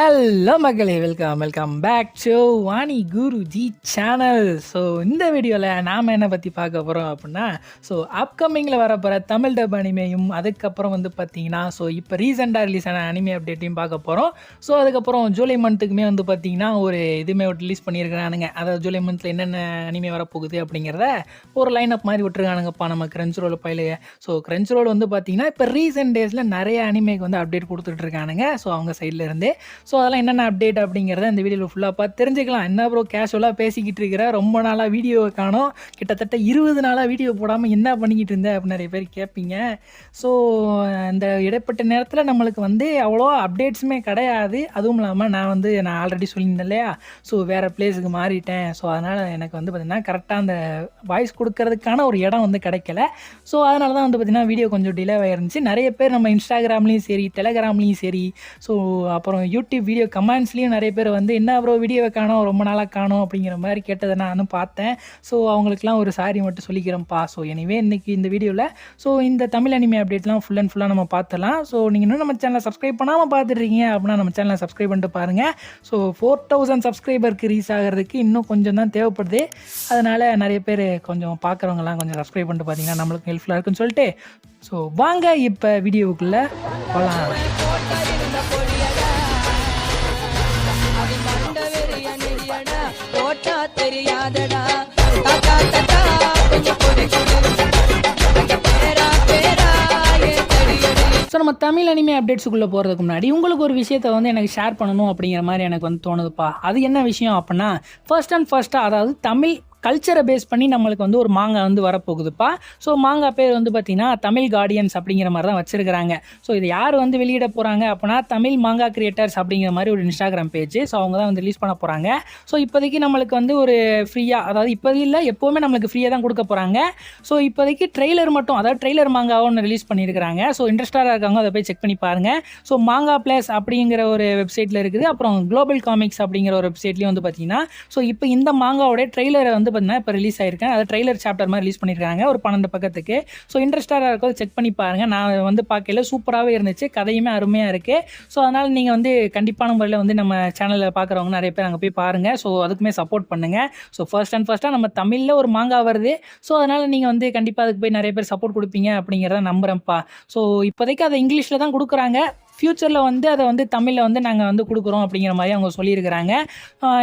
Hello மக்களே, welcome back to Vani Guruji channel. So இந்த வீடியோவில் நாம் என்ன பற்றி பார்க்க போகிறோம் அப்படின்னா, ஸோ அப்கமிங்கில் வரப்போகிற தமிழ் டப் அனிமேயும் அதுக்கப்புறம் பார்த்திங்கன்னா இப்போ ரீசெண்டாக ரிலீஸ் ஆன அனிமே அப்டேட்டையும் பார்க்க போகிறோம். ஸோ அதுக்கப்புறம் ஜூலை மந்த்துக்குமே பார்த்திங்கன்னா ஒரு இதுவுமே ரிலீஸ் பண்ணியிருக்கிறானுங்க. அதாவது ஜூலை மந்தில் என்னென்ன அனிமே வரப்போகுது அப்படிங்கிறத ஒரு லைன் அப் மாதிரி விட்டுருக்கானுங்கப்பா நம்ம கிரன்ச் ரோல் பயிலையே. ஸோ கிரன்ச் ரோல் பார்த்திங்கன்னா இப்போ ரீசெண்ட் டேஸில் நிறைய அனிமேக்கு அப்டேட் கொடுத்துட்ருக்கானுங்க. ஸோ அவங்க சைட்லேருந்தே அதெல்லாம் என்னென்ன அப்டேட் அப்படிங்கிறத இந்த வீடியோவில் ஃபுல்லாக பார்த்து தெரிஞ்சுக்கலாம். என்ன ப்ரோ கேஷுவலாக பேசிக்கிட்டு இருக்கிற, ரொம்ப நாளாக வீடியோவை காணோம், கிட்டத்தட்ட 20 நாளாக வீடியோ போடாமல் என்ன பண்ணிக்கிட்டு இருந்தேன் அப்படின்னு நிறைய பேர் கேட்பீங்க. ஸோ இந்த இடைப்பட்ட நேரத்தில் நம்மளுக்கு அவ்வளோ அப்டேட்ஸுமே கிடையாது. அதுவும் இல்லாமல் நான் ஆல்ரெடி சொல்லியிருந்தேன் இல்லையா, ஸோ வேறு பிளேஸுக்கு மாறிட்டேன். ஸோ அதனால் எனக்கு பார்த்திங்கன்னா கரெக்டாக அந்த வாய்ஸ் கொடுக்கறதுக்கான ஒரு இடம் கிடைக்கல. ஸோ அதனால தான் பார்த்திங்கன்னா வீடியோ கொஞ்சம் டிலே ஆகிருந்துச்சு. நிறைய பேர் நம்ம இன்ஸ்டாகிராம்லேயும் சரி, டெலகிராம்லேயும் சரி, ஸோ அப்புறம் யூடியூப் வீடியோ கமெண்ட்ஸ்லேயும் நிறைய பேர் என்ன ப்ரோ வீடியோவை காணோம், ரொம்ப நாளாக காணோம் அப்படிங்கிற மாதிரி கேட்டதை நானும் பார்த்தேன். ஸோ அவங்களுக்குலாம் ஒரு சாரி மட்டும் சொல்லிக்கிறேன்ப்பா. ஸோ எனிவே இன்றைக்கி இந்த வீடியோவில் இந்த தமிழ் அனிமே அப்டேட்லாம் ஃபுல்லாக நம்ம பார்த்துலாம். ஸோ நீங்கள் இன்னும் நம்ம சேனலை சப்ஸ்கிரைப் பண்ணாமல் பார்த்துட்ருக்கீங்க அப்படின்னா நம்ம சேனலை சப்ஸ்கிரைப் பண்ணிட்டு பாருங்கள். ஸோ 4000 சப்ஸ்கிரைபருக்கு ரீச் ஆகிறதுக்கு இன்னும் கொஞ்சம் தான் தேவைப்படுது. அதனால் நிறைய பேர் கொஞ்சம் பார்க்குறவங்கலாம் கொஞ்சம் சப்ஸ்கிரைப் பண்ணிட்டு பார்த்தீங்கன்னா நம்மளுக்கு ஹெல்ப்ஃபுல்லாக இருக்குன்னு சொல்லிட்டு, ஸோ வாங்க இப்போ வீடியோவுக்குள்ளே போகலாம். ஸோ நம்ம தமிழ் அனிமே அப்டேட்ஸுக்குள்ளே போகிறதுக்கு முன்னாடி உங்களுக்கு ஒரு விஷயத்தை எனக்கு ஷேர் பண்ணணும் அப்படிங்கிற மாதிரி எனக்கு தோணுதுப்பா. அது என்ன விஷயம் அப்படின்னா, ஃபர்ஸ்ட்டாக அதாவது தமிழ் கல்ச்சரை பேஸ் பண்ணி நம்மளுக்கு ஒரு மாங்கா வரப்போகுதுப்பா. ஸோ மாங்கா பேர் பார்த்திங்கன்னா தமிழ் கார்டியன்ஸ் அப்படிங்கிற மாதிரி தான் வச்சுருக்கிறாங்க. ஸோ இது யார் வெளியிட போகிறாங்க அப்படின்னா, தமிழ் மாங்கா கிரியேட்டர்ஸ் அப்படிங்கிற மாதிரி ஒரு இன்ஸ்டாகிராம் பேஜ். ஸோ அவங்க தான் ரிலீஸ் பண்ண போகிறாங்க. ஸோ இப்போதைக்கு நம்மளுக்கு ஒரு ஃப்ரீயாக, அதாவது இப்போதைக்கு இல்லை எப்போவுமே நம்மளுக்கு ஃப்ரீயாக தான் கொடுக்க போகிறாங்க. ஸோ இப்போதைக்கு ட்ரெய்லர் மட்டும், அதாவது ட்ரெய்லர் மாங்காவை ஒன்று ரிலீஸ் பண்ணியிருக்கிறாங்க. ஸோ இன்ட்ரெஸ்டாக இருக்காங்க, அதை போய் செக் பண்ணி பாருங்கள். ஸோ மாங்கா பிளஸ் அப்படிங்கிற ஒரு வெப்சைட்டில் இருக்குது. அப்புறம் குளோபல் காமிக்ஸ் அப்படிங்கிற ஒரு வெப்சைட்லேயும் பார்த்திங்கன்னா, ஸோ இப்போ இந்த மாங்காவோட ட்ரெய்லரை பார்த்தீங்கன்னா இப்போ ரிலீஸ் ஆயிருக்கேன். அதை ட்ரெய்லர் சாப்டர் மாதிரி ரிலீஸ் பண்ணியிருக்காங்க ஒரு 12 பக்கத்துக்கு. ஸோ இன்ட்ரெஸ்டாக இருக்கும், செக் பண்ணி பாருங்கள். நான் பார்க்கல, சூப்பராகவே இருந்துச்சு, கதையுமே அருமையாக இருக்குது. ஸோ அதனால் நீங்கள் கண்டிப்பான முறையில் நம்ம சேனலில் பார்க்குறவங்க நிறைய பேர் அங்கே போய் பாருங்கள். ஸோ அதுக்குமே சப்போர்ட் பண்ணுங்கள். ஸோ ஃபர்ஸ்ட்டாக நம்ம தமிழில் ஒரு மாங்கா வருது. ஸோ அதனால் நீங்கள் கண்டிப்பாக அதுக்கு போய் நிறைய பேர் சப்போர்ட் கொடுப்பீங்க அப்படிங்கிறத நம்புகிறேன்ப்பா. ஸோ இப்போதைக்கு அதை இங்கிலீஷில் தான் கொடுக்குறாங்க. ஃப்யூச்சரில் அதை தமிழில் நாங்கள் கொடுக்குறோம் அப்படிங்கிற மாதிரி அவங்க சொல்லியிருக்கிறாங்க.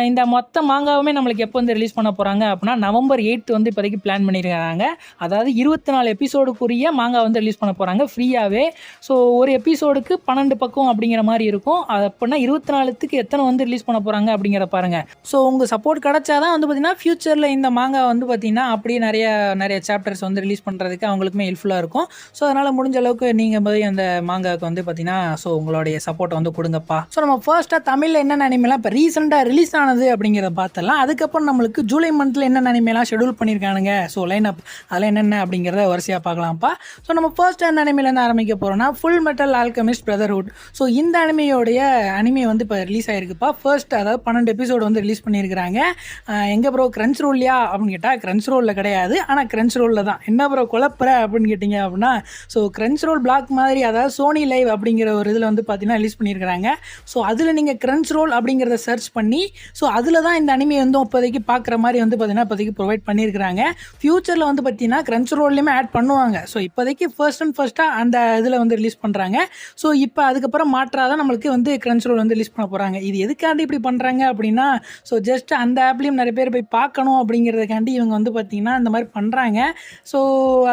இந்த மொத்த மாங்காவுமே நம்மளுக்கு எப்போ ரிலீஸ் பண்ண போகிறாங்க அப்படின்னா, நவம்பர் 8 இப்போதைக்கு பிளான் பண்ணியிருக்காங்க. அதாவது 24 எபிசோடுக்குரிய மாங்கா ரிலீஸ் பண்ண போகிறாங்க ஃப்ரீயாகவே. ஸோ ஒரு எபிசோடுக்கு 12 பக்கம் அப்படிங்கிற மாதிரி இருக்கும். அது அப்படின்னா 24க்கு எத்தனை ரிலீஸ் பண்ண போகிறாங்க அப்படிங்கிற பாருங்கள். ஸோ உங்கள் சப்போர்ட் கிடச்சாதான் பார்த்திங்கன்னா ஃப்யூச்சரில் இந்த மாங்கா பார்த்திங்கன்னா அப்படியே நிறைய சாப்டர்ஸ் ரிலீஸ் பண்ணுறதுக்கு அவங்களுக்குமே ஹெல்ப்ஃபுல்லாக இருக்கும். ஸோ அதனால் முடிஞ்ச அளவுக்கு நீங்கள் போய் அந்த மாங்காவுக்கு பார்த்திங்கன்னா ஸோ உங்களுடைய சப்போர்ட்டை கொடுங்கப்பா. ஸோ நம்ம ஃபர்ஸ்ட்டாக தமிழில் என்னென்ன அனிமேலாம் இப்போ ரீசெண்டாக ரிலீஸ் ஆனது அப்படிங்கிறத பார்த்தலாம். அதுக்கப்புறம் நம்மளுக்கு ஜூலை மந்தில் என்னென்ன அனிமேலாம் ஷெடியூல் பண்ணியிருக்கானுங்க, ஸோ லைன் அப் அதெல்லாம் என்னென்ன அப்படிங்கிறத வரிசையாக பார்க்கலாம்ப்பா. ஸோ நம்ம ஃபர்ஸ்ட் அந்த அனிமேலேருந்து ஆரம்பிக்க போகிறோம்னா, full metal alchemist brotherhood. So இந்த அனிமே இப்போ ரிலீஸ் ஆகிருக்குப்பா. ஃபர்ஸ்ட் அதாவது 12 எபிசோடு ரிலீஸ் பண்ணியிருக்கிறாங்க. எங்கே ப்ரோ கிரன்ச் ரோல்லையா அப்படின்னு கேட்டால் கிரன்ச் ரோலில் கிடையாது, ஆனால் கிரன்ச் ரோலில் தான். என்ன ப்ரோ குழப்பற அப்படின்னு கேட்டிங்க அப்படின்னா, ஸோ கிரன்ச் ரோல் பிளாக் மாதிரி, அதாவது சோனி லைவ் அப்படிங்கிற ஒரு இதில் பார்த்தீங்கன்னா ரிலீஸ் பண்ணியிருக்கிறாங்க. ஸோ அதில் நீங்கள் கிரன்ச் ரோல் அப்படிங்கிறத சர்ச் பண்ணி, ஸோ அதில் தான் இந்த அனிமே இப்போதைக்கு பார்க்குற மாதிரி பார்த்தீங்கன்னா இப்போதைக்கு ப்ரொவைட் பண்ணியிருக்கிறாங்க. ஃப்யூச்சரில் பார்த்தீங்கன்னா கிரன்ச் ரோல்லையுமே ஆட் பண்ணுவாங்க. ஸோ இப்போதைக்கு ஃபர்ஸ்ட்டாக அந்த இதில் ரிலீஸ் பண்ணுறாங்க. ஸோ இப்போ அதுக்கப்புறம் மாற்றாதான் நம்மளுக்கு கிரன்ச் ரோல் ரிலீஸ் பண்ண போகிறாங்க. இது எதுக்காண்டி இப்படி பண்ணுறாங்க அப்படின்னா, ஸோ ஜஸ்ட் அந்த ஆப்லேயும் நிறைய பேர் போய் பார்க்கணும் அப்படிங்கிறதுக்காண்டி இவங்க பார்த்தீங்கன்னா இந்த மாதிரி பண்ணுறாங்க. ஸோ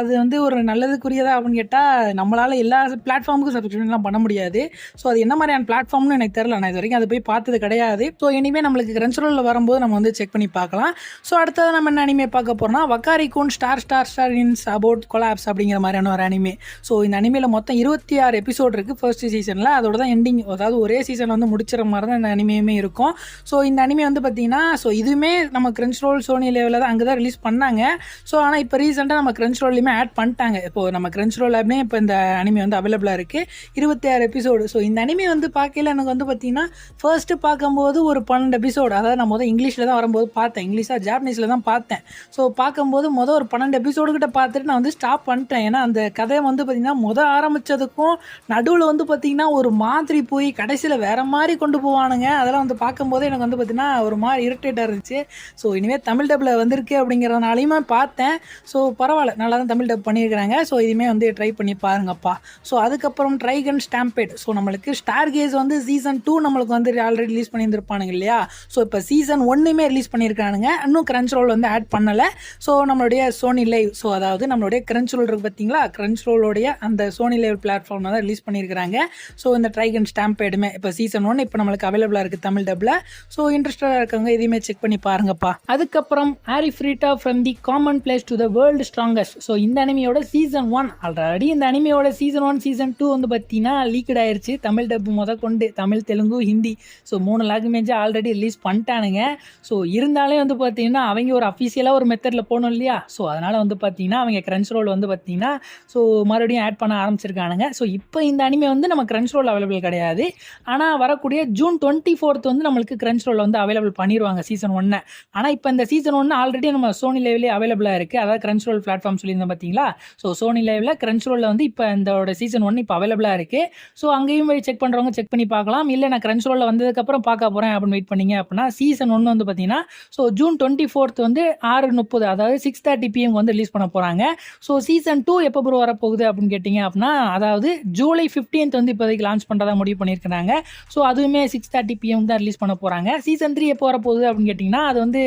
அது ஒரு நல்லதுக்குரியதா அப்படின்னு கேட்டால், நம்மளால் எல்லா பிளாட்ஃபார்முக்கும் சப்ஸ்கிரிப்ஷன்லாம் பண்ண முடியாது. ஸோ அது என்ன மாதிரியான பிளாட்ஃபார்ம்னு எனக்கு தெரியல, நான் இது வரைக்கும் அதை போய் பார்த்தது கிடையாது. ஸோ இனிமேல் நம்மளுக்கு கிரன்ச் ரோலில் வரும்போது நம்ம செக் பண்ணி பார்க்கலாம். ஸோ அடுத்தது நம்ம என்ன அனிமே பார்க்க போகிறோம்னா, வக்காரி கூன் ஸ்டார் இன்ஸ் அபவுட் கொலாப்ஸ் அப்படிங்கிற மாதிரியான ஒரு அனிமே. ஸோ இந்த அனிமேல மொத்தம் 26 எபிசோட் இருக்குது ஃபர்ஸ்ட் சீசனில். அதோட தான் எண்டிங், அதாவது ஒரே சீசன் முடிச்சிற மாதிரி தான் இந்த அனிமையுமே இருக்கும். ஸோ இந்த அனிமே பார்த்தீங்கன்னா, ஸோ இதுவுமே நம்ம கிரன்ச் ரோல் சோனி லெவலில் தான் அங்கே தான் ரிலீஸ் பண்ணாங்க. ஸோ ஆனால் இப்போ ரீசெண்டாக நம்ம கிரன்ச் ரோல்லையுமே ஆட் பண்ணிட்டாங்க. இப்போது நம்ம கிரன்ச் ரோல் ஆப்லேயே இப்போ இந்த அனிமே அவைலபிளாக இருக்குது. 26 எபிசோடு. ஸோ இந்த அனிமே வந்து பார்க்கையில எனக்கு வந்து பார்த்தீங்கன்னா, ஃபர்ஸ்ட்டு பார்க்கும்போது ஒரு 12 எபிசோடு. அதாவது நான் இங்கிலீஷில் தான் வரும்போது பார்த்தேன். இங்கிலீஷா ஜாப்பனீஸில் தான் பார்த்தேன். ஸோ பார்க்கும்போது ஒரு 12 எபிசோடு கிட்ட பார்த்துட்டு நான் வந்து ஸ்டாப் பண்ணிட்டேன். ஏன்னா அந்த கதையை வந்து பார்த்தீங்கன்னா, ஆரம்பித்ததுக்கும் நடுவில் வந்து பார்த்தீங்கன்னா, ஒரு மாதிரி போய் கடைசியில் வேறு மாதிரி கொண்டு போவானுங்க. அதெல்லாம் வந்து பார்க்கும்போது எனக்கு வந்து பார்த்தீங்கன்னா, ஒரு மாதிரி இரிட்டேட்டாக இருந்துச்சு. ஸோ இனிமேல் தமிழ் டப்பில் வந்திருக்கு அப்படிங்கிறதுனாலையுமே பார்த்தேன். ஸோ பரவாயில்ல, நல்லா தான் தமிழ் டப் பண்ணியிருக்கிறாங்க. ஸோ இதுவுமே வந்து ட்ரை பண்ணி பாருங்கப்பா. ஸோ அதுக்கப்புறம் ட்ரைகன் ஸ்டாம்பேட். ஸோ நம்மளுக்கு ஸ்டார் கேஸ் வந்து சீசன் 2 நம்மளுக்கு வந்து ஆல்ரெடி ரிலீஸ் பண்ணியிருந்திருப்பானுங்க இல்லையா. ஸோ இப்போ சீசன் 1மே ரிலீஸ் பண்ணியிருக்கானுங்க. இன்னும் கிரன்ச் ரோல் வந்து ஆட் பண்ணலை. ஸோ நம்மளுடைய சோனி லைவ், ஸோ அதாவது நம்மளுடைய கிரன்ச் ரோல் இருக்குது பார்த்தீங்களா, கிரன்ச் ரோலோடைய அந்த சோனி லைவ் பிளாட்ஃபார்ம் தான் ரிலீஸ் பண்ணியிருக்கிறாங்க. ஸோ இந்த ட்ரைகன் ஸ்டாம்பேடுமே இப்போ சீசன் 1 இப்போ நம்மளுக்கு அவைலபிளாக இருக்குது தமிழ் டப்பில். ஸோ இன்ட்ரெஸ்டாக இருக்கவங்க இதையுமே செக் பண்ணி பாருங்கப்பா. அதுக்கப்புறம் Arifureta from the commonplace to the world strongest. So இந்த அனிமையோட சீசன் 1 ஆல்ரெடி இந்த அனிமையோட சீசன் 1 சீசன் 2 வந்து பார்த்தீங்கன்னா லீக்ட் ஆயிடுச்சு. தமிழ் டப்பு கொண்டு Tamil, Telugu, Hindi, so 3 language already release பண்ணிட்டானுங்க. ஸோ இருந்தாலே வந்து பார்த்தீங்கன்னா அவங்க ஒரு அஃபிஷியலாக ஒரு மெத்தடில் போகணும் இல்லையா. ஸோ அதனால் வந்து பார்த்தீங்கன்னா அவங்க கிரன்ச் ரோல் வந்து பார்த்தீங்கன்னா ஸோ மறுபடியும் ஆட் பண்ண ஆரம்பிச்சிருக்கானுங்க. ஸோ இப்போ இந்த அனிமே வந்து நம்ம கிரன்ச் ரோல் அவைலபிள் கிடையாது. ஆனால் வரக்கூடிய ஜூன் 24 வந்து நம்மளுக்கு கிரன்ச் ரோல் வந்து அவைலபிள் பண்ணிடுவாங்க சீசன் 1. ஆனால் இப்போ இந்த சீசன் 1 ஆல்ரெடி நம்ம சோனி லைவ்லேயே அவைலபிளாக இருக்குது. அதாவது கிரன்ச் ரோல் பிளாட்ஃபார்ம் சொல்லியிருந்தோம் பார்த்தீங்களா. ஸோ சோனி லைவில் கிரன்ச் ரோலில் வந்து இப்போ இந்த சீசன் 1 இப்போ அவைலபிளாக இருக்குது. ஸோ அங்கேயும் போய் செக் பண்ணுறவங்க செக் பண்ணி பார்க்கலாம். இல்லை நான் கிரன்ச் ரோலில் வந்ததுக்கப்புறம் பார்க்க போகிறேன் அப்படின்னு வெயிட் பண்ணிங்க அப்படின்னா சீசன் 1 வந்து பார்த்தீங்கன்னா ஸோ ஜூன் 24 வந்து 6:30 அதாவது 6:30 PM வந்து ரிலீஸ் பண்ண போகிறாங்க. ஸோ சீசன் 2 எப்போ ப்ரோ வரப்போகுது அப்படின்னு கேட்டிங்க அப்படின்னா அதாவது ஜூலை 15 வந்து இப்போதைக்கு லான்ச் பண்ணுறதா முடிவு பண்ணியிருக்கிறாங்க. ஸோ அதுவுமே 6:30 PM தான் ரிலீஸ் பண்ண போகிறாங்க. சீசன் 3 எப்போ வரப்போகுது அப்படின்னு கேட்டிங்கன்னா அது வந்து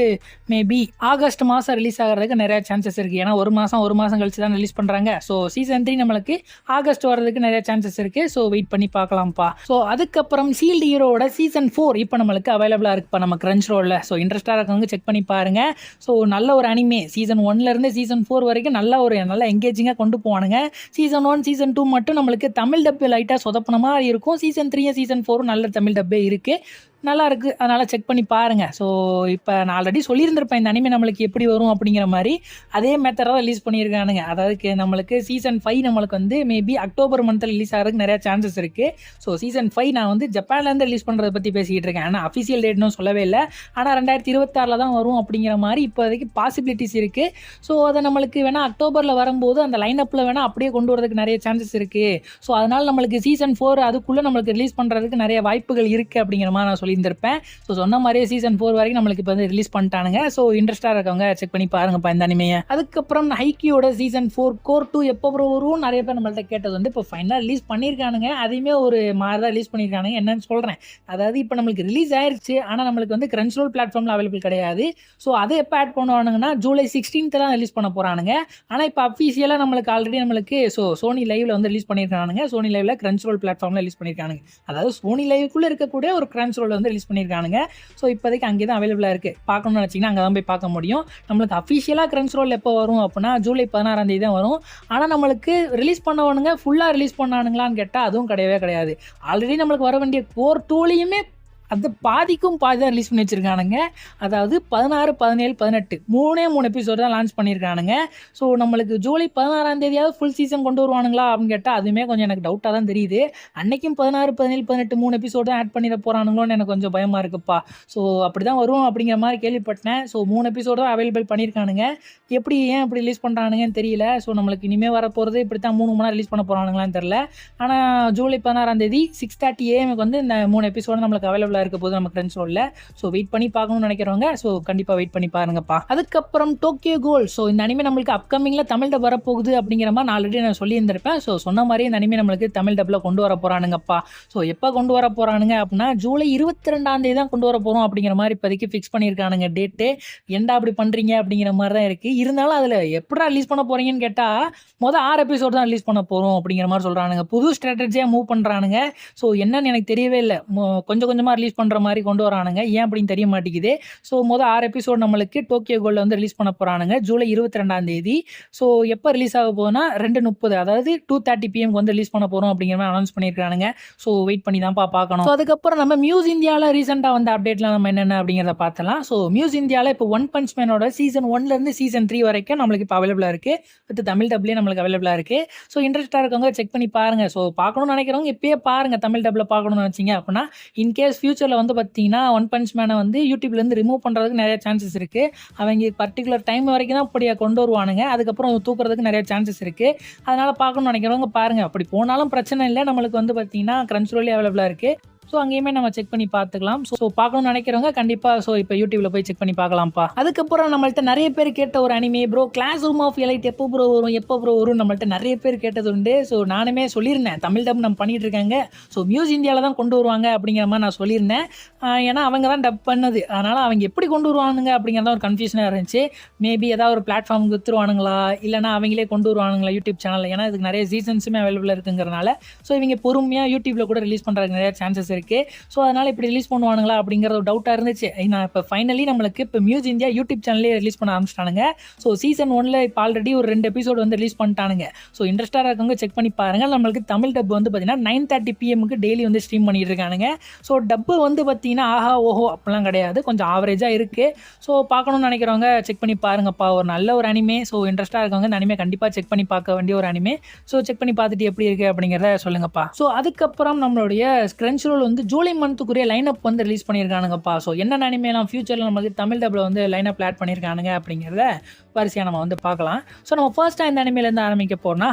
மேபி ஆகஸ்ட் மாதம் ரிலீஸ் ஆகிறதுக்கு நிறைய சான்சஸ் இருக்குது. ஏன்னா ஒரு மாதம் கழிச்சு தான் ரிலீஸ் பண்ணுறாங்க. ஸோ சீசன் 3 நம்மளுக்கு ஆகஸ்ட் வரதுக்கு நிறைய சான்சஸ் இருக்குது. ஸோ வெயிட் பண்ணி பார்க்கலாம்ப்பா. ஸோ அதுக்கப்புறம் ஷீல்டு ஹீரோட சீசன் 4 இப்போ நம்மளுக்கு அவைலபிளாக இருக்குப்பா நம்ம கிரன்ச் ரோலில். ஸோ இன்ட்ரெஸ்டாக இருக்கவங்க செக் பண்ணி பாருங்கள். ஸோ நல்ல ஒரு அனிமே சீசன் 1லேருந்து சீசன் 4 வரைக்கும் நல்ல எங்கேஜிங்காக கொண்டு போவானுங்க. சீசன் 1 சீசன் 2 மட்டும் நம்மளுக்கு தமிழ் டப்பு லைட்டாக சொதப்பின மாதிரி இருக்கும். சீசன் 3 சீசன் 4 நல்ல தமிழ் டப்பே இருக்குது, நல்லா இருக்குது. அதனால் செக் பண்ணி பாருங்கள். ஸோ இப்போ நான் ஆல்ரெடி சொல்லியிருந்திருப்பேன் இந்த அனிமே நம்மளுக்கு எப்படி வரும் அப்படிங்கிற மாதிரி. அதே மெத்தடாக ரிலீஸ் பண்ணியிருக்கானுங்க. அதாவது நம்மளுக்கு சீசன் 5 நம்மளுக்கு வந்து மேபி அக்டோபர் மந்தில் ரிலீஸ் ஆகிறதுக்கு நிறையா சான்சஸ் இருக்குது. ஸோ சீசன் 5 நான் வந்து ஜப்பான்லேருந்து ரிலீஸ் பண்ணுறதை பற்றி பேசிக்கிட்டு இருக்கேன். ஆனால் அஃபிஷியல் டேட்னும் சொல்லவே இல்லை. ஆனால் 2026 தான் வரும் அப்படிங்கிற மாதிரி இப்போதைக்கு பாசிபிலிட்டிஸ் இருக்குது. ஸோ அதை நம்மளுக்கு வேணால் அக்டோபரில் வரும்போது அந்த லைனப்பில் வேணால் அப்படியே கொண்டு வரதுக்கு நிறைய சான்சஸ் இருக்குது. ஸோ அதனால் நம்மளுக்கு சீசன் 4 அதுக்குள்ளே நம்மளுக்கு ரிலீஸ் பண்ணுறதுக்கு நிறைய வாய்ப்புகள் இருக்குது அப்படிங்கிற மாதிரி நான் சொல்லியிருந்திருப்பேன். ஸோ சொன்ன மாதிரியே சீசன் 4 வரைக்கும் நம்மளுக்கு இப்போ வந்து ரிலீஸ் பண்ணிட்டானுங்க. ஸோ இன்ட்ரெஸ்டாக இருக்கவங்க செக் பண்ணி பாருங்கப்பா இந்த அனிமையை. அதுக்கப்புறம் ஹைக்கியோட சீசன் 4 கோர் 2 எப்போ வரும் நிறைய பேர் நம்மள்ட்ட கேட்டது வந்து இப்போ ஃபைனலாக ரிலீஸ் பண்ணியிருக்கானுங்க. அதையுமே ஒரு மாதிரி தான் ரிலீஸ் பண்ணியிருக்கானுங்க. என்னன்னு சொல்கிறேன். அதாவது இப்போ நம்மளுக்கு ரிலீஸ் ஆயிடுச்சு, ஆனால் நம்மளுக்கு வந்து கிரன்ச் ரோல் பிளாட்ஃபார்மில் அவைலபிள் கிடையாது. ஸோ அதை எப்போ ஆட் பண்ணுவானுங்கன்னா ஜூலை 16 தான் ரிலீஸ் பண்ண போகிறானுங்க. ஆனால் இப்போ அஃபிஷியலாக நம்மளுக்கு ஆல்ரெடி நம்மளுக்கு சோனி லைவில் வந்து ரிலீஸ் பண்ணியிருக்கானுங்க. சோனி லைவில் கிரன்ச் ரோல் பிளாட்ஃபார்மில் ரிலீஸ் பண்ணியிருக்கானுங்க. அதாவது சோனி லைவுக்குள்ளே இருக்கக்கூடிய ஒரு கிரன்ச் ரோல் வந்து ரிலீஸ் பண்ணியிருக்கானுங்க. ஸோ இப்போதைக்கு அங்கே தான் அவைலபிளாக இருக்குது. பார்க்கணும்னு நினச்சிங்கன்னா அங்கே தான் போய் பார்க்க முடியும். நம்மளுக்கு அஃபிஷியலாக கிரன்ச் ரோல் எப்போ வரும் அப்படின்னா ஜூலை 16 தான் வரும். ஆனால் நம்மளுக்கு ரிலீஸ் பண்ணவனுங்க ஃபுல்லாக ரிலீஸ் பண்ணானுங்களான்னு கேட்டால் அதுவும் கிடையாது. ஆல்ரெடி நம்மளுக்கு வர வேண்டிய கோர் 2லையுமே அது பாதிக்கும் பாதி தான் ரிலீஸ் பண்ணி வச்சுருக்கானுங்க. அதாவது 16, 17, 18 3 எபிசோடு தான் லான்ச் பண்ணியிருக்கானுங்க. ஸோ நம்மளுக்கு ஜூலை 16 ஃபுல் சீசன் கொண்டு வருவானுங்களா அப்படின்னு கேட்டால் அதுவுமே கொஞ்சம் எனக்கு டவுட்டாக தான் தெரியுது. அன்னைக்கும் 16, 17, 18 3 எபிசோடு தான் ஆட் பண்ணிட போகிறானுங்களோன்னு எனக்கு கொஞ்சம் பயமாக இருக்குப்பா. ஸோ அப்படி தான் வரும் அப்படிங்கிற மாதிரி கேள்விப்பட்டேன். ஸோ 3 எபிசோடு தான் அவைலபிள் பண்ணியிருக்கானுங்க. ஏன் அப்படி ரிலீஸ் பண்ணுறானுங்கன்னு தெரியல. ஸோ நம்மளுக்கு இனிமேல் வரப்போகிறது இப்படி தான் 3 மணி ரிலீஸ் பண்ண போகிறானுங்களான்னு தெரியல. ஆனால் ஜூலை 16 6:30 AM வந்து இந்த 3 எபிசோடு நம்மளுக்கு அவைலபிளாக இருக்க போது நம்ம கிரன்ச் ரோல்ல. ஸோ வெயிட் பண்ணி பார்க்கணும்னு நினைக்கிறவங்க ஸோ கண்டிப்பாக வெயிட் பண்ணி பாருங்கப்பா. அதுக்கப்புறம் டோக்கியோ கோல். ஸோ இந்த அனிமே நம்மளுக்கு அப்கமிங்கில் தமிழ் டப் வரப்போகுது அப்படிங்கிற மாதிரி நான் ஆல்ரெடி நான் சொல்லியிருந்திருப்பேன். ஸோ சொன்ன மாதிரி இந்த அனிமே நம்மளுக்கு தமிழ் டப்பில் கொண்டு வர போகிறானுங்கப்பா. ஸோ எப்போ கொண்டு வர போகிறானுங்க அப்படின்னா ஜூலை 22 தான் கொண்டு வர போகிறோம் அப்படிங்கிற மாதிரி இப்போதைக்கு ஃபிக்ஸ் பண்ணியிருக்கானுங்க டேட்டு. ஏன்டா அப்படி பண்ணுறீங்க அப்படிங்கிற மாதிரி தான் இருக்குது. இருந்தாலும் அதில் எப்படா ரிலீஸ் பண்ண போகிறீங்கன்னு கேட்டால் 6 எபிசோடு தான் ரிலீஸ் பண்ண போகிறோம் அப்படிங்கிற மாதிரி சொல்கிறானுங்க. புது ஸ்ட்ராட்டஜியாக மூவ் பண்ணுறானுங்க. ஸோ என்னன்னு எனக்கு தெரியவே இல்லை. கொஞ்சம் கொஞ்சமாக ரிலீஸ் ரிலீஸ் பண்ணுற மாதிரி கொண்டு வரானுங்க. ஏன் அப்படின்னு தெரிய மாட்டேங்குது. ஸோ 6 எபிசோட் நம்மளுக்கு டோக்கியோ கோல்டில் வந்து ரிலீஸ் பண்ண போகிறானுங்க ஜூலை 22 ஸோ எப்போ ரிலீஸ் ஆக போகுதுன்னா 2:30 அதாவது 2:30 PM வந்து ரிலீஸ் பண்ண போகிறோம் அப்படிங்கிற மாதிரி அனௌன்ஸ் பண்ணியிருக்கானுங்க. ஸோ வெயிட் பண்ணி தான்ப்பா பார்க்கணும். ஸோ அதுக்கப்புறம் நம்ம மியூஸ் இந்தியாவில் ரீசெண்டாக வந்த அப்டேட்லாம் நம்ம என்னென்ன அப்படிங்கிறத பார்த்தலாம். ஸோ மியூஸ் இந்தியாவில் இப்போ ஒன் பஞ்ச் மேனோட சீசன் 1லேருந்து சீசன் 3 வரைக்கும் நம்மளுக்கு இப்போ அவைலபிளாக இருக்குது. வித் தமிழ் டப்லேயே நம்மளுக்கு அவைலபிளாக இருக்குது. ஸோ இன்ட்ரெஸ்ட்டாக இருக்கவங்க செக் பண்ணி பாருங்கள். ஸோ பார்க்கணும்னு நினைக்கிறவங்க இப்போயே பாருங்கள். தமிழ் டப்பில் பார்க்கணும்னு நினச்சிங்க அப்படின்னா இன்கேஸ் ஃபியூச்சரில் வந்து பார்த்தீங்கன்னா ஒன் பஞ்ச் மேனை வந்து யூடியூப்லேருந்து ரிமூவ் பண்ணுறதுக்கு நிறைய சான்சஸ் இருக்குது. அவங்க பர்டிகுலர் டைம் வரைக்கும் தான் அப்படியே கொண்டு வருவானுங்க. அதுக்கப்புறம் தூக்குறதுக்கு நிறைய சான்சஸ் இருக்குது. அதனால் பார்க்கணும்னு நினைக்கிறவங்க பாருங்கள். அப்படி போனாலும் பிரச்சனை இல்லை. நம்மளுக்கு வந்து பார்த்தீங்கன்னா கிரன்ச்ரோலே அவைலபிளாக இருக்குது. ஸோ அங்கேயுமே நம்ம செக் பண்ணி பார்த்துக்கலாம். ஸோ பார்க்கணும்னு நினைக்கிறவங்க கண்டிப்பாக ஸோ இப்போ யூடியூப்ல போய் செக் பண்ணி பார்க்கலாம்ப்பா. அதுக்கப்புறம் நம்மள்ட்ட நிறைய பேர் கேட்ட ஒரு anime bro classroom of elite எப்போ ப்ரோ வரும் நம்மள்ட்ட நிறைய பேர் கேட்டது உண்டு. ஸோ நானுமே சொல்லியிருந்தேன் தமிழ் டப் நம்ம பண்ணிட்டு இருக்காங்க. ஸோ மியூஸ் இந்தியாவில் தான் கொண்டு வருவாங்க அப்படிங்கிற மாதிரி நான் சொல்லியிருந்தேன். ஏன்னா அவங்க தான் டப் பண்ணது. அதனால் அவங்க எப்படி கொண்டு வருவானுங்க அப்படிங்கிறத ஒரு கன்ஃபியூஷனாக இருந்துச்சு. மேபி ஏதாவது ஒரு பிளாட்ஃபார்முக்கு வித்துருவானுங்களா இல்லைனா அவங்களே கொண்டு வருவானுங்களா யூடியூப் சேனலில். ஏன்னா இதுக்கு நிறைய சீசன்ஸுமே அவைலபிளாக இருக்குங்கிறனால ஸோ இவங்க பொறுமையாக யூடியூப்ல கூட ரிலீஸ் பண்ணுறதுக்கு நிறைய சான்சஸ் இருக்குது. ஸோ அதனால் இப்படி ரிலீஸ் பண்ணுவானுங்களா அப்படிங்கிற ஒரு டவுட்டாக இருந்துச்சு. நான் இப்போ ஃபைனலி நம்மளுக்கு இப்போ மியூஸ் இந்தியா யூடியூப் சேனல்லே ரிலீஸ் பண்ண ஆரம்பிச்சிட்டானுங்க. ஸோ சீசன் 1ல் இப்போ ஆல்ரெடி ஒரு 2 எபிசோடு வந்து ரிலீஸ் பண்ணிட்டானுங்க. ஸோ இன்ட்ரெஸ்டாக இருக்கவங்க செக் பண்ணி பாருங்கள். நம்மளுக்கு தமிழ் டப் வந்து பார்த்தீங்கன்னா 9:30 PM டெய்லி வந்து ஸ்ட்ரீம் பண்ணிட்டு இருக்கானுங்க. ஸோ டப்பு வந்து பார்த்தீங்கன்னா ஆஹா ஓஹோ அப்படிலாம் கிடையாது, கொஞ்சம் ஆவரேஜாக இருக்குது. ஸோ பார்க்கணும்னு நினைக்கிறவங்க செக் பண்ணி பாருங்கப்பா. ஒரு நல்ல ஒரு அனிமே. ஸோ இன்ட்ரெஸ்ட்டாக இருக்கவங்க இந்த அனிமே கண்டிப்பாக செக் பண்ணி பார்க்க வேண்டிய ஒரு அனிமே. ஸோ செக் பண்ணி பார்த்துட்டு எப்படி இருக்குது அப்படிங்கிறத சொல்லுங்கப்பா. ஸோ அதுக்கப்புறம் நம்மளுடைய ஸ்க்ரன்ச்ரோல் வந்து ஜூலை மந்த்துக்குரிய லைனப் வந்து ரிலீஸ் பண்ணியிருக்கானுங்கப்பா. ஸோ என்னென்ன அனிமேலாம் ஃபியூச்சரில் நம்மளுக்கு தமிழ் டப்பில் வந்து லைனப் ஆட் பண்ணியிருக்கானுங்க அப்படிங்கிறத வரிசையாக நம்ம வந்து பார்க்கலாம். ஸோ நம்ம ஃபர்ஸ்ட்டாக இந்த அனிமேலேருந்து ஆரம்பிக்க போகிறோம்னா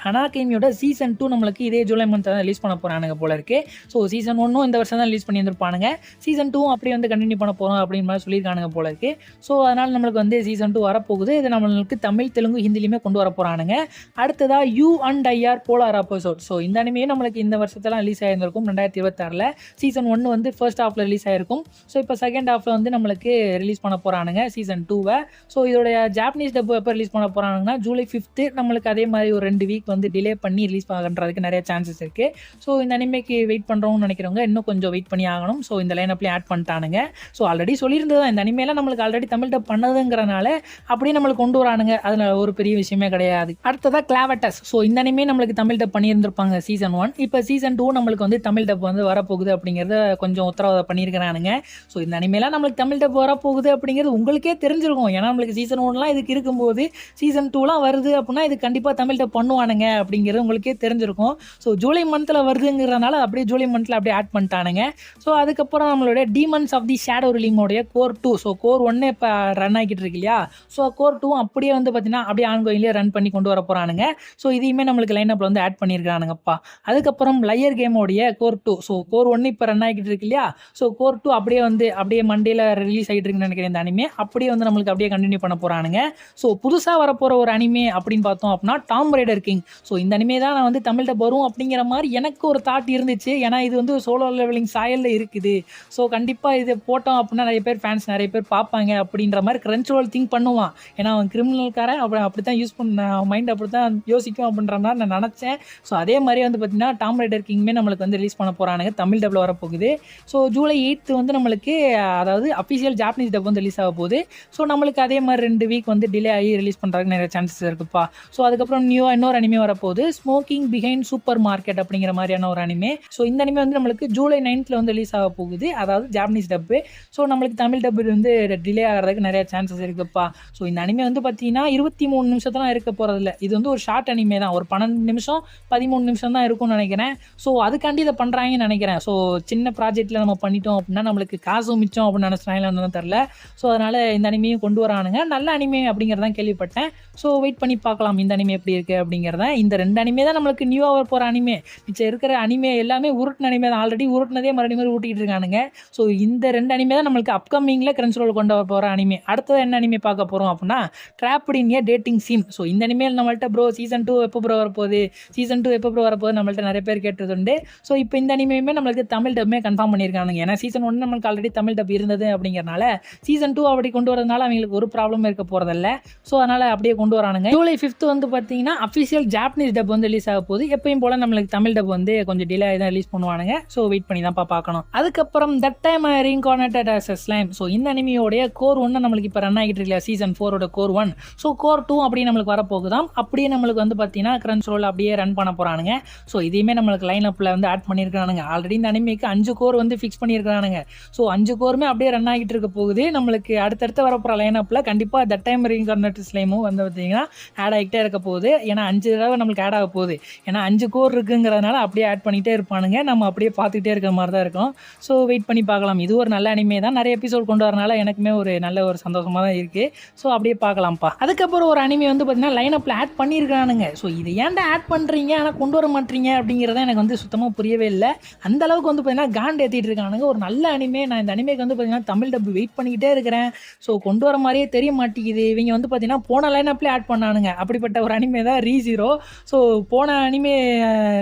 ஹனாகிமியோட சீசன் 2 நம்மளுக்கு இதே ஜூலை மந்த் தான் ரிலீஸ் பண்ண போகிறானுங்க போல இருக்குது. ஸோ சீசன் 1 இந்த வருஷம் தான் ரிலீஸ் பண்ணியிருப்பானுங்க. சீசன் 2 அப்படியே வந்து கண்டினியூ பண்ண போகிறோம் அப்படின்னு மாதிரி சொல்லியிருக்கானுங்க போல இருக்குது. ஸோ அதனால் நம்மளுக்கு வந்து சீசன் 2 வரப்போகுது. இது நம்மளுக்கு தமிழ் தெலுங்கு ஹிந்திலையுமே கொண்டு வர போகிறானுங்க. அடுத்ததாக you and IR polar episode. So இந்த அனிமையும் நம்மளுக்கு இந்த வருஷத்தெல்லாம் ரிலீஸ் ஆகியிருந்திருக்கும் 2026. சீசன் 1 வந்து ஃபர்ஸ்ட் ஹாஃபில் ரிலீஸ் ஆகிருக்கும். ஸோ இப்போ செகண்ட் ஹாஃபில் வந்து நம்மளுக்கு ரிலீஸ் பண்ண போகிறானுங்க சீசன் 2. ஸோ இதோடைய ஜாப்பனீஸ் டப்பு எப்போ ரிலீஸ் பண்ண போகிறாங்கன்னா ஜூலை 5. நம்மளுக்கு அதே மாதிரி ஒரு 2 வீக் வந்து டிலே பண்ணி ரிலீஸ் பண்ணுறதுக்கு நிறைய சான்சஸ் இருக்குது. ஸோ இந்த அனிமேக்கு வெயிட் பண்ணுறோம்னு நினைக்கிறவங்க இன்னும் கொஞ்சம் வெயிட் பண்ணி ஆகணும். ஸோ இந்த லைனப்லேயே ஆட் பண்ணிட்டானுங்க. ஸோ ஆல்ரெடி சொல்லியிருந்தது தான் இந்த அனிமேலாம் நம்மளுக்கு ஆல்ரெடி தமிழ் டப் பண்ணதுங்கிறனால அப்படியே நம்மளுக்கு கொண்டு வரானுங்க. அதில் ஒரு பெரிய விஷயமே கிடையாது. அடுத்ததாக கிளாவட்டஸ். ஸோ இந்த அனிமே நம்மளுக்கு தமிழ் டப் பண்ணியிருந்திருப்பாங்க சீசன் 1. இப்போ சீசன் 2 நம்மளுக்கு வந்து தமிழ் டப் வந்து வரப்போகுது அப்படிங்கிறத கொஞ்சம் உத்தரவாதம் பண்ணியிருக்கிறானுங்க. ஸோ இந்த அனிமேலாம் நம்மளுக்கு தமிழ் டப் வரப்போகுது அப்படிங்கிறது உங்களுக்கே தெரிஞ்சிருக்கும். ஏன்னா நம்மளுக்கு சீசன் 1லாம் இதுக்கு இருக்கும்போது சீசன் 2லாம் வருது அப்படின்னா இது கண்டிப்பாக தமிழ் டப் பண்ணுவானுங்க அப்படிங்கிறது உங்களுக்கே தெரிஞ்சிருக்கும். ஸோ ஜூலை மந்தில் வருதுங்கிறதுனால அப்படியே ஜூலை மந்தில் அப்படியே ஆட் பண்ணிட்டானுங்க. ஸோ அதுக்கப்புறம் நம்மளுடைய டீமன்ஸ் ஆஃப் தி ஷேடோ ரிலீமோடைய கோர் 2. ஸோ கோர் 1 இப்போ ரன் ஆகிட்டு இருக்கு இல்லையா. ஸோ கோர் 2 அப்படியே வந்து பார்த்தீங்கன்னா அப்படியே ஆன்கோயிலே ரன் பண்ணி கொண்டு வர போகிறானுங்க. ஸோ இதையுமே நம்மளுக்கு லைனப்பில் வந்து ஆட் பண்ணியிருக்கானுங்கப்பா. அதுக்கப்புறம் லையர் கேமோடைய கோர் 2. ஸோ கோர் 1 இப்போ ரன் ஆகிட்டு இருக்கு இல்லையா. ஸோ கோர் 2 அப்படியே மண்டேல ரிலீஸ் ஆகிட்டு இருக்குன்னு நினைக்கிறேன். இந்த அனிமே அப்படியே வந்து நம்மளுக்கு அப்படியே கண்டினியூ பண்ண போகிறானுங்க. ஸோ புதுசாக வரப்போகிற ஒரு அனிமே அப்படின்னு பார்த்தோம் அப்படின்னா டாம் ரைடர் கிங். ஸோ இந்த அனிமே தான் நான் வந்து தமிழ் டப் வரும் அப்படிங்கிற மாதிரி எனக்கு ஒரு தாட் இருந்துச்சு. ஏன்னா இது வந்து சோலோ லெவலிங் சாயலில் இருக்குது. ஸோ கண்டிப்பாக இது போட்டோம் அப்படின்னா நிறைய பேர் பார்ப்பாங்க அப்படின்ற மாதிரி கிரன்ச்ரோல் திங்க் பண்ணுவான். ஏன்னா அவன் கிரிமினல்காரன் அப்படி தான் யூஸ் பண்ண மைண்ட் அப்படி தான் யோசிக்கும் அப்படின்ற மாதிரி நான் நினச்சேன். ஸோ அதே மாதிரி வந்து பார்த்தீங்கன்னா டாம் ரைடர் கிங்குமே நம்மளுக்கு வந்து ரிலீஸ் பண்ண போகிறானுங்க தமிழ் டப்பில் வரப்போகுது. ஸோ ஜூலை 8 வந்து நம்மளுக்கு அதாவது அஃபிஷியல் ஜாப்பனீஸ் டப் வந்து ரிலீஸ் ஆக போகுது. ஸோ நம்மளுக்கு அதே மாதிரி 2 வீக் வந்து டிலே ஆகி ரிலீஸ் பண்ணுறதுக்கு நிறைய சான்சஸ் இருக்குப்பா. ஸோ அதுக்கப்புறம் இன்னொரு அனிமே வரப்போகுது ஸ்மோக்கிங் பிஹைண்ட் சூப்பர் மார்க்கெட் அப்படிங்கிற மாதிரியான ஒரு அனிமே. ஸோ இந்த அனிமே வந்து நம்மளுக்கு ஜூலை 9 வந்து ரிலீஸ் ஆக போகுது, அதாவது ஜாப்பனீஸ் டப்பு. ஸோ நம்மளுக்கு தமிழ் டப்பு வந்து டிலே ஆகிறதுக்கு நிறைய சான்சஸ் இருக்குப்பா. ஸோ இந்த அனிமே வந்து பார்த்தீங்கன்னா 23 நிமிஷத்தான் இருக்க போகிறதில்ல. இது வந்து ஒரு ஷார்ட் அனிமே தான். ஒரு 12 நிமிஷம் 13 நிமிஷம் தான் இருக்கும்னு நினைக்கிறேன். ஸோ அதுக்காண்டி இதை பண்ணுறாங்கன்னு நினைக்கிறேன். ஸோ சின்ன ப்ராஜெக்ட்டில் நம்ம பண்ணிட்டோம் அப்படின்னா நம்மளுக்கு காசும் மிச்சம் அப்படின்னு நினச்சினாங்கன்னு தெரில. ஸோ அதனால் இந்த அனிமையும் கொண்டு வரானுங்க. நல்ல அனிமே அப்படிங்கிறதான் கேள்விப்பட்டேன். ஸோ வெயிட் பண்ணி பார்க்கலாம் இந்த அனிமே எப்படி இருக்குது அப்படிங்கிறத. இந்த 2 அனிமே தான் நம்மளுக்கு நியூவாக வர போகிற அனிமே. மிச்சம் இருக்கிற அனிமே எல்லாமே உருட்டின அனிமே தான். ஆல்ரெடி உருட்டினதே மறுபடியும் ஊட்டிகிட்டு இருக்கானுங்க. ஸோ இந்த 2 அனிமே தான் நம்மளுக்கு அப்கமிங்கில் கிரன்ச்ரோல் கொண்டு வர போகிற அனிமே. அடுத்தது என்ன அனிமே பார்க்க போகிறோம் அப்படின்னா ட்ராப்ட் இன் ஏ டேட்டிங் சீன். ஸோ இந்த அனிமேல் நம்மள்ட்ட ப்ரோ சீசன் 2 எப்போ ப்ரோ வரப்போகுது நம்மள்ட்ட நிறைய பேர் கேட்டதுண்டு. ஸோ இப்போ இந்த அனிமே அனிமையுமே நம்மளுக்கு தமிழ் டப்புமே கன்ஃபார்ம் பண்ணியிருக்கானுங்க. ஏன்னா சீசன் 1 நம்மளுக்கு ஆல்ரெடி தமிழ் டப் இருந்தது அப்படிங்கிறனால சீசன் 2 அப்படி கொண்டு வரதுனால அவங்களுக்கு ஒரு ப்ராப்ளம் இருக்க போகிறதில்ல. ஸோ அதனால் அப்படியே கொண்டு வரானுங்க. ஜூலை 5 வந்து பார்த்தீங்கன்னா அஃபிஷியல் ஜாப்பனீஸ் டப் வந்து ரிலீஸ் ஆக போகுது. எப்பயும் போல் நம்மளுக்கு தமிழ் டப் வந்து கொஞ்சம் டிலே ஆகி தான் ரிலீஸ் பண்ணுவானுங்க. ஸோ வெயிட் பண்ணி தான் பார்க்கணும். அதுக்கப்புறம் that time reincarnated as a slime. So இந்த அனிமியோடைய கோர் 1 நம்மளுக்கு இப்போ ரன் ஆகிட்டு இருக்கல சீசன் 4 கோர் 1. ஸோ கோர் 2 அப்படியே நம்மளுக்கு வரப்போகுதாம். அப்படியே நம்மளுக்கு வந்து பார்த்தீங்கன்னா கிரன்ச் ரோல் அப்படியே ரன் பண்ண போகிறானுங்க. ஸோ இதையுமே நம்மளுக்கு லைன் அப்பில் வந்து ஆட் பண்ணியிருக்கானுங்க. ஆல்ரெடி இந்த அனிமிக்கு 5 கோர் வந்து ஃபிக்ஸ் பண்ணியிருக்கானுங்க. ஸோ 5 கோருமே அப்படியே ரன் ஆகிட்டு இருக்க போகுது. நம்மளுக்கு அடுத்தடுத்து வரப்போகிற லைன் அப்பில் கண்டிப்பாக தட் டைம் ரீஇன்கார்னேட்டட் ஸ்லைமும் வந்து பார்த்தீங்கன்னா ஆட் ஆகிட்டே இருக்க போகுது. ஏன்னா 5 தடவை நம்மளுக்கு ஆட் ஆக போகுது. ஏன்னா 5 கோர் இருக்குங்கிறதுனால அப்படியே ஆட் பண்ணிகிட்டே இருப்பானுங்க. நம்ம அப்படியே பார்த்துக்கிட்டே இருக்கிற மாதிரி தான் இருக்கும். ஸோ வெயிட் பண்ணி பார்க்கலாம். இது ஒரு நல்ல அனிமே தான். நிறைய எபிசோட் கொண்டு வரனால எனக்குமே ஒரு நல்ல ஒரு சந்தோஷமாக தான் இருக்குது. ஸோ அப்படியே பார்க்கலாம்ப்பா. அதுக்கப்புறம் ஒரு அனிமே வந்து பார்த்தீங்கன்னா லைன் அப்பில் ஆட் பண்ணியிருக்கானுங்க. ஸோ இது ஏன்டா ஆட் பண்ணுறீங்க ஆனால் கொண்டு வர மாட்டீங்க அப்படிங்கிறத எனக்கு வந்து சுத்தமாக புரியவே இல்லை. அந்த அளவுக்கு வந்து பார்த்தீங்கன்னா காண்ட் ஏற்றிட்டு இருக்கானுங்க. ஒரு நல்ல அனிமே. நான் இந்த அனிமேக்கு வந்து பார்த்தீங்கன்னா தமிழ் டப் வெயிட் பண்ணிக்கிட்டே இருக்கிறேன். ஸோ கொண்டு வர மாதிரியே தெரிய மாட்டேங்குது. இவங்க வந்து பார்த்தீங்கன்னா போன லைன் அப்லேயே ஆட் பண்ணானுங்க. அப்படிப்பட்ட ஒரு அனிமே தான் ரீ0. ஸோ போன அனிமே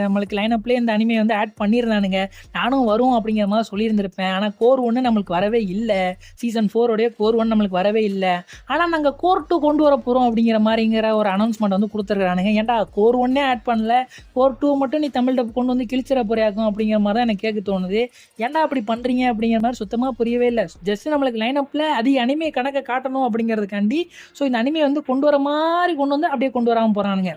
நம்மளுக்கு லைன் அப்லேயே இந்த அனிமே வந்து ஆட் பண்ணியிருந்தானுங்க. நானும் வரும் அப்படிங்கிற மாதிரி சொல்லியிருந்திருப்பேன். ஆனால் கோர் 1 நம்மளுக்கு வரவே இல்லை. சீசன் 4 கோர் 1 நம்மளுக்கு வரவே இல்லை. ஆனால் நாங்கள் கோர் 2 கொண்டு வர போகிறோம் அப்படிங்கிற மாதிரிங்கிற ஒரு அனௌன்ஸ்மெண்ட் வந்து கொடுத்துருக்கானுங்க. ஏன்டா கோர் 1 ஆட் பண்ணல, கோர் 2 மட்டும் நீ தமிழ் டப் கொண்டு வந்து கிழிச்சிட போறியாக்கும் அப்படிங்கிற மாதிரி தான் எனக்கு கேட்க தோணுது. ஏன்டா அப்படி பண்ணுறீங்க அப்படிங்கிற மாதிரி சுத்தமாக புரியவே இல்லை. ஜஸ்ட் நம்மளுக்கு லைன் அப்பில் அதிக அனிமே கணக்கை காட்டணும் அப்படிங்கிறதுக்காண்டி ஸோ இந்த அனிமே வந்து கொண்டு வர மாதிரி கொண்டு வந்து அப்படியே கொண்டு வராமல் போகிறானுங்க.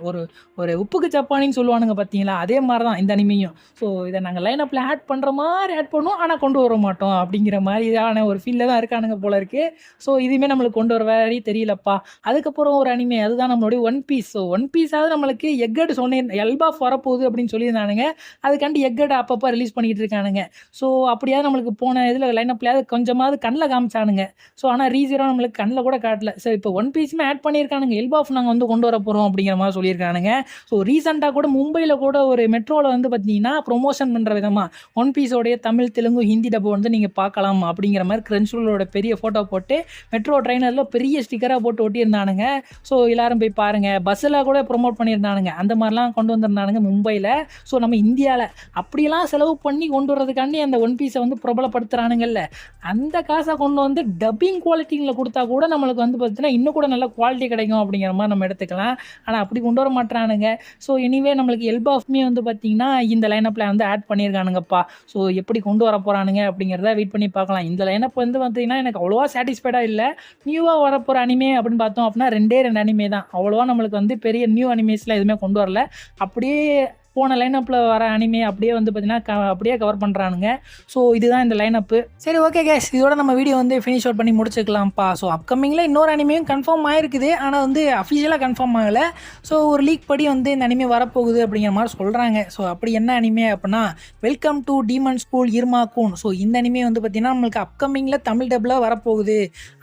ஒரு உப்புக்கு சப்பானின்னு சொல்லுவானுங்க பார்த்தீங்களா, அதே மாதிரி தான் இந்த அனிமையும். ஸோ இதை நாங்கள் லைன் அப்பில் ஆட் பண்ணுற மாதிரி ஆட் பண்ணுவோம், ஆனால் கொண்டு வர மாட்டோம் அப்படிங்கிற மாதிரியான ஒரு ஃபீல்டில் தான் இருக்கானுங்க போல இருக்குது. ஸோ இதுவுமே நம்மளுக்கு கொண்டு வர மாதிரி தெரியலப்பா. அதுக்கப்புறம் ஒரு அனிமே, அதுதான் நம்மளுடைய ஒன் பீஸ். ஸோ ஒன் பீஸாவது நம்மளுக்கு எக்கட் சொன்னேன் எல்பாஃப் வரப்போகுது அப்படின்னு சொல்லியிருந்தானுங்க. அதுக்காண்டி எக்கட் அப்பப்போ ரிலீஸ் பண்ணிக்கிட்டு இருக்கானுங்க. ஸோ அப்படியாவது நம்மளுக்கு போன இதில் லைன் அப்லையாவது கொஞ்சமாவது கண்ணில் காமிச்சானுங்க. ஸோ ஆனால் ரீ0 நம்மளுக்கு கண்ணில் கூட காட்டல. ஸோ இப்போ ஒன் பீஸுமே ஆட் பண்ணியிருக்கானுங்க. எல்பாஃப் நாங்கள் வந்து கொண்டு வர போகிறோம் அப்படிங்கிற மாதிரி சொல்லியிருக்கானுங்க. ஸோ ரீசெண்டாக கூட மும்பையில் கூட ஒரு மெட்ரோவில் வந்து பார்த்தீங்கன்னா ப்ரொமோஷன் பண்ணுற விதமாக ஒன் பீஸோடைய தமிழ், தெலுங்கு, ஹிந்தி டப்பை வந்து நீங்கள் பார்க்கலாம் அப்படிங்கிற மாதிரி கிரன்ச்ரோலோட பெரிய ஃபோட்டோ போட்டு மெட்ரோ ட்ரெயினரில் பெரிய ஸ்டிக்கராக போட்டு ஒட்டியிருந்தானுங்க. ஸோ எல்லாரும் போய் பாருங்கள். பஸ்ஸில் கூட ப்ரொமோட் பண்ணியிருந்தானுங்க. அந்த மாதிரிலாம் கொண்டு வந்திருந்தானுங்க மும்பையில். ஸோ நம்ம இந்தியாவில் அப்படியெல்லாம் செலவு பண்ணி கொண்டு வரதுக்காண்டி அந்த ஒன் பீஸை வந்து பிரபலப்படுத்துகிறானுங்கல்ல, அந்த காசை கொண்டு வந்து டப்பிங் குவாலிட்டியில் கொடுத்தா கூட நம்மளுக்கு வந்து பார்த்தீங்கன்னா இன்னும் கூட நல்ல குவாலிட்டி கிடைக்கும் அப்படிங்கிற மாதிரி நம்ம எடுத்துக்கலாம். ஆனால் அப்படி கொண்டு வர மாட்டானுங்க. ஸோ எனிவே நம்மளுக்கு எல்பாஃப்மே வந்து பார்த்தீங்கன்னா இந்த லைனப்பில் வந்து ஆட் பண்ணியிருக்கானுங்கப்பா. ஸோ எப்படி கொண்டு வர போகிறானுங்க அப்படிங்கிறத வெயிட் பண்ணி பார்க்கலாம். இந்த லைனப் வந்து பார்த்தீங்கன்னா எனக்கு அவ்வளோவா சாட்டிஸ்ஃபைடாக இல்லை. நியூவாக வரப்போகிற அனிமே அப்படின்னு பார்த்தோம் அப்படின்னா 2 அனிமே தான். அவ்வளோவா நம்மளுக்கு வந்து பெரிய நியூ அனிமேஸ்லாம் எதுவுமே கொண்டு வரல. அப்படியே போன லைனப்பில் வர அனிமே அப்படியே வந்து பார்த்தீங்கன்னா அப்படியே கவர் பண்ணுறானுங்க. ஸோ இதுதான் இந்த லைனப்பு. சரி, ஓகே கேஸ், இதோட நம்ம வீடியோ வந்து ஃபினிஷ் அவுட் பண்ணி முடிச்சுக்கலாம்ப்பா. ஸோ அப்கமிங்கில் இன்னொரு அனிமையும் கன்ஃபார்ம் ஆகிருக்குது. ஆனால் வந்து அஃபிஷியலாக கன்ஃபார்ம் ஆகலை. ஸோ ஒரு லீக் படி வந்து இந்த அனிமே வரப்போகுது அப்படிங்கிற மாதிரி சொல்கிறாங்க. ஸோ அப்படி என்ன அனிமே அப்படின்னா welcome to demon school Iruma kun. So இந்த அனிமே வந்து பார்த்தீங்கன்னா நம்மளுக்கு அப்கமிங்கில் தமிழ் டப்பில் வரப்போகுது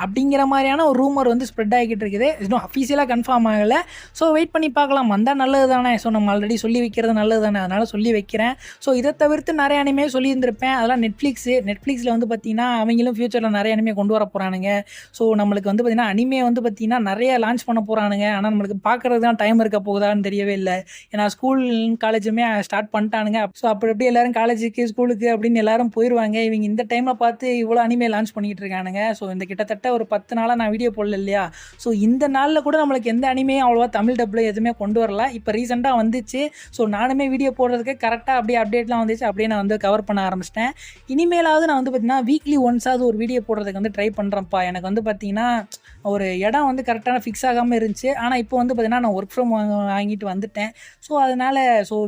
அப்படிங்கிற மாதிரியான ஒரு ரூமர் வந்து ஸ்ப்ரெட் ஆகிக்கிட்டு இருக்குது. இன்னும் அஃபிஷியலாக கன்ஃபார்ம் ஆகலை. ஸோ வெயிட் பண்ணி பார்க்கலாம். வந்தால் நல்லது தானே. ஸோ நம்ம ஆல்ரெடி சொல்லி வைக்கிறது நல்லது தானே, அதனால் சொல்லி வைக்கிறேன். ஸோ இதை தவிர்த்து நிறைய அனிமே சொல்லியிருந்திருப்பேன். அதெல்லாம் நெட்ஃப்ளிக்ஸில் வந்து பார்த்தீங்கன்னா அவங்களும் ஃபியூச்சரில் நிறைய அனிமே கொண்டு வர போகிறானுங்க. ஸோ நம்மளுக்கு வந்து பார்த்தீங்கன்னா அனிமே வந்து பார்த்தீங்கன்னா நிறைய லான்ச் பண்ண போகிறானுங்க. ஆனால் நம்மளுக்கு பார்க்குறது தான் டைம் இருக்க போகுதான்னு தெரியவே இல்லை. ஏன்னா ஸ்கூல் காலேஜுமே ஸ்டார்ட் பண்ணிட்டானுங்க. ஸோ அப்படி எப்படி எல்லோரும் காலேஜுக்கு ஸ்கூலுக்கு அப்படின்னு எல்லாரும் போயிடுவாங்க. இவங்க இந்த டைமில் பார்த்து இவ்வளோ அனிமே லான்ச் பண்ணிக்கிட்டு இருக்கானுங்க. ஸோ இந்த கிட்டத்தட்ட ஒரு 10 நாளாக நான் வீடியோ போடல இல்லையா. ஸோ இந்த நாளில் கூட நம்மளுக்கு எந்த அனிமையும் அவ்வளோவா தமிழ் டப்பில் எதுவுமே கொண்டு வரல. இப்போ ரீசெண்டாக வந்துச்சு. ஸோ நானுமே வீடியோ போடுறதுக்கு கரெக்டாக அப்படியே அப்டேட்லாம் வந்துச்சு. அப்படியே நான் வந்து கவர் பண்ண ஆரம்பிச்சிட்டேன். இனிமேலாவது நான் வந்து பார்த்தீங்கன்னா வீக்லி ஒன்ஸாவது ஒரு வீடியோ போடுறதுக்கு வந்து ட்ரை பண்ணுறேன்ப்பா. எனக்கு வந்து பார்த்தீங்கன்னா ஒரு இடம் வந்து கரெக்டான ஃபிக்ஸ் ஆகாமல் இருந்துச்சு. ஆனால் இப்போ வந்து பார்த்தீங்கன்னா நான் ஒர்க் ஃப்ரம் வாங்கிட்டு வந்துட்டேன். ஸோ அதனால்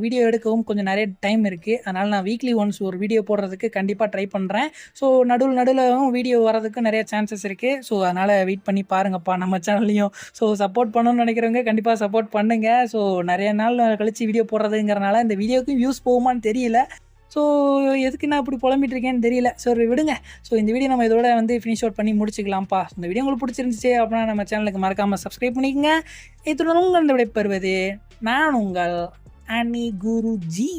வீடியோ எடுக்கவும் கொஞ்சம் நிறைய டைம் இருக்குது. அதனால் நான் வீக்லி ஒன்ஸ் ஒரு வீடியோ போடுறதுக்கு கண்டிப்பாக ட்ரை பண்ணுறேன். ஸோ நடுவில் வீடியோ வரதுக்கு நிறைய சான்சஸ் இருக்குது. ஸோ அதனால் வெயிட் பண்ணி பாருங்கப்பா நம்ம சேனல்லையும். ஸோ சப்போர்ட் பண்ணணும்னு நினைக்கிறவங்க கண்டிப்பாக சப்போர்ட் பண்ணுங்கள். ஸோ நிறைய நாள் கழித்து வீடியோ போடுறதுங்கிறனால இந்த வீடியோக்கு வியூஸ் போகுமான்னு தெரியல. ஸோ எதுக்கு நான் இப்படி புலம்பிட்டு இருக்கேன்னு தெரியல. சரி விடுங்க. ஸோ இந்த வீடியோ நம்ம இதோட வந்து ஃபினிஷ் அவுட் பண்ணி முடிச்சுக்கலாம்ப்பா. இந்த வீடியோ உங்களுக்கு பிடிச்சிருந்துச்சு அப்படின்னா நம்ம சேனலுக்கு மறக்காமல் சப்ஸ்கிரைப் பண்ணிக்கங்க. இத்துடன் உங்கள் விடைபெறுவது நான் உங்கள் அனி குருஜி.